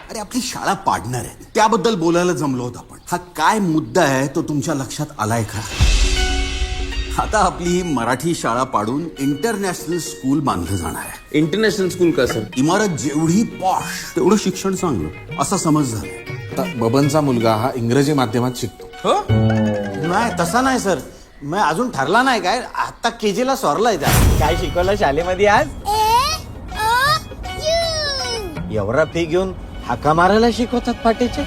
अरे आपली शाळा पाडणार आहे त्याबद्दल बोलायला जमलो होतो आपण. हा काय मुद्दा आहे तो तुमच्या लक्षात आलाय का? आता आपली ही मराठी शाळा पाडून इंटरनॅशनल स्कूल बांधलं जाणार आहे. इंटरनॅशनल स्कूल का सर? इमारत जेवढी पॉश तेवढं शिक्षण चांगलं असा समज झाला. आता बबनचा मुलगा हा इंग्रजी माध्यमात शिकतो. नाही तसा नाही सर. मी अजून ठरला नाही काय. आता केजी ला सोरलाय त्या. काय शिकवलं शाळेमध्ये आज? एवढा फी घेऊन हाका मारायला शिकवतात पाटीचे.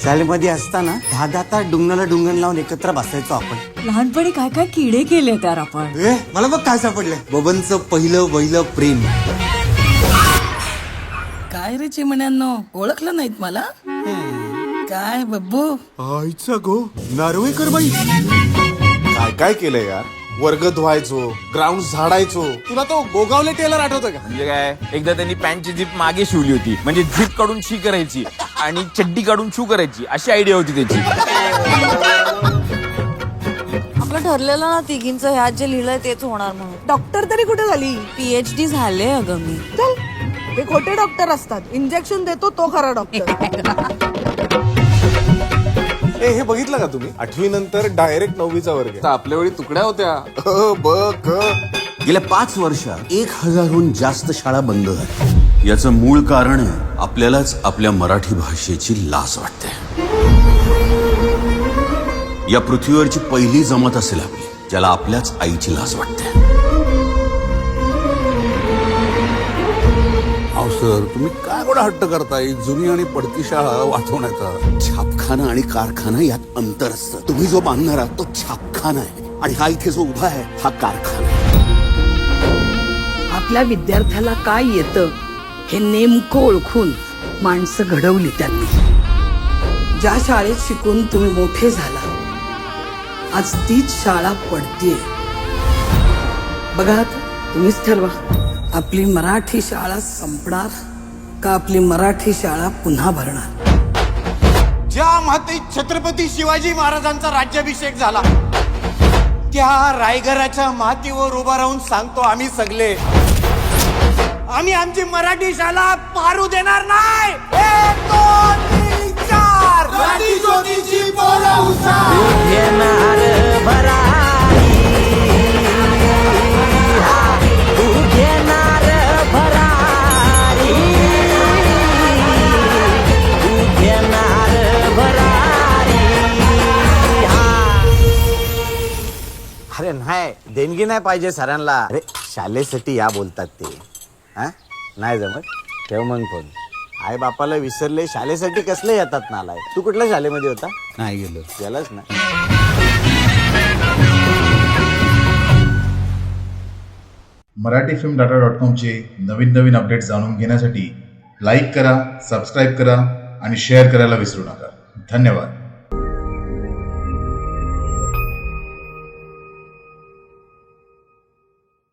शाळेमध्ये असताना 10 तास डुंगणाला डुंगण लावून एकत्र बसायचो आपण. लहानपणी काय काय किडे केले तर आपण. मला बघ काय सापडलंय. बबनचं पहिलं पहिलं काय रे चिमण्यांनो, ओळखलं नाहीत मला? काय बब्बू? आईचा गो नार्वेकर बाई काय काय केलंय यार. वर्ग धुवायचो, ग्राउंड झाडायचो. तुला तो गोगावले टेलर आठवतं का? म्हणजे काय, एकदा त्यांनी पॅन्टची झिप मागे शिवली होती, म्हणजे झिप काढून शी करायची आणि चड्डी काढून शू करायची, अशी आयडिया होती त्याची. आपलं ठरलेलं ना तिघींचं ह्यात जे लिहिलंय तेच होणार म्हणून. डॉक्टर तरी कुठे झाली? PhD झाले अगं मी. चल, हे खोटे डॉक्टर असतात. इंजेक्शन देतो तो खरा डॉक्टर. हे बघितलं का तुम्ही? 8वी नंतर डायरेक्ट 9वीचा वर्ग आहे. आपल्या वेळी तुकड्या होत्या. ब क. गेल्या 5 वर्षात 1000हून जास्त शाळा बंद झाल्या. याचं मूळ कारण आपल्यालाच आपल्या मराठी भाषेची लाज वाटते. या पृथ्वीवरची पहिली जमात असेल आपली ज्याला आपल्याच आईची लाज वाटते. अहो सर, तुम्ही काय एवढा हट्ट करताय जुनी आणि पडकी शाळा वाचवण्याचा? छापखाना आणि कारखाना यात अंतर असतं. तुम्ही जो बांधणारा तो छापखाना आहे आणि हा इथे जो उभा आहे हा कारखाना. आपल्या विद्यार्थ्याला काय येतं हे नेमकं ओळखून माणसं घडवली त्यांनी. ज्या शाळेत शिकून तुम्ही मोठे झाला, आज तीच शाळा पडतीये. बघा आता, तुम्हीच ठरवा. आपली मराठी शाळा संपणार का आपली मराठी शाळा पुन्हा भरणार? ज्या मातीत छत्रपती शिवाजी महाराजांचा राज्याभिषेक झाला त्या रायगडाच्या मातीवर उभा राहून सांगतो आम्ही सगळे, आम्ही आमची मराठी शाळा पारू देणार नाही. 1 2 3 4 गाडी ज्योतीची पोरं हुशार. घेणार भरारी, तू घेणार भरारी, तू घेणार भरारी. अरे नाही, देणगी नाही पाहिजे सरांना. अरे शाळेसाठी या बोलतात ते. हा नाही जमत, ठेव मग फोन. आई बापाला विसरले, शाळेसाठी कसले येतात नालाय. तू कुठल्या शाळेमध्ये होता? नाही गेलो. गेलाच ना. marathifilmdata.comचे नवीन अपडेट्स जाणून घेण्यासाठी लाईक करा, सबस्क्राईब करा आणि शेअर करायला विसरू नका. धन्यवाद.